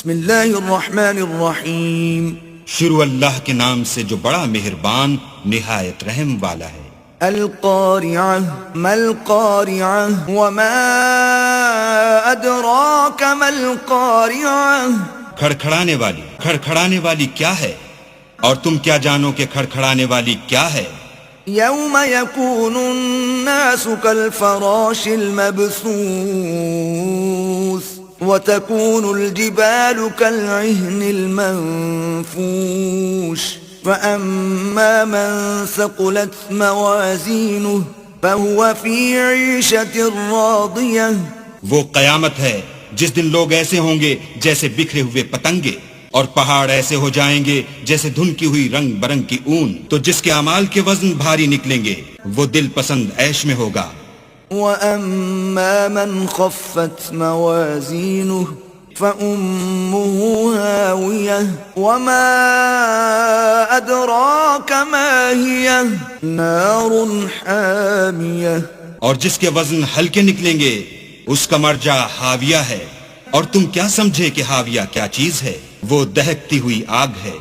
بسم اللہ الرحمن الرحیم. شروع اللہ کے نام سے جو بڑا مہربان نہایت رحم والا ہے. القارعہ ما القارعہ وما ادراک ما القارعہ. کھڑکھڑانے والی کیا ہے اور تم کیا جانو کہ کھڑکھڑانے والی کیا ہے. یوم یکون الناس کالفراش المبثوث وتكون الجبال كالعهن المنفوش فأما من ثقلت موازينه فهو في عيشة راضية. وہ قیامت ہے جس دن لوگ ایسے ہوں گے جیسے بکھرے ہوئے پتنگے، اور پہاڑ ایسے ہو جائیں گے جیسے دھنکی ہوئی رنگ برنگ کی اون. تو جس کے اعمال کے وزن بھاری نکلیں گے وہ دل پسند عیش میں ہوگا. وَأَمَّا مَنْ خَفَّتْ مَوَازِينُهُ فَأُمُّهُ هَاوِيَةٌ وَمَا أَدْرَاكَ مَا هِيَهْ نَارٌ حَامِيَةٌ. اور جس کے وزن ہلکے نکلیں گے اس کا مرجع ہاویہ ہے، اور تم کیا سمجھے کہ ہاویہ کیا چیز ہے؟ وہ دہکتی ہوئی آگ ہے.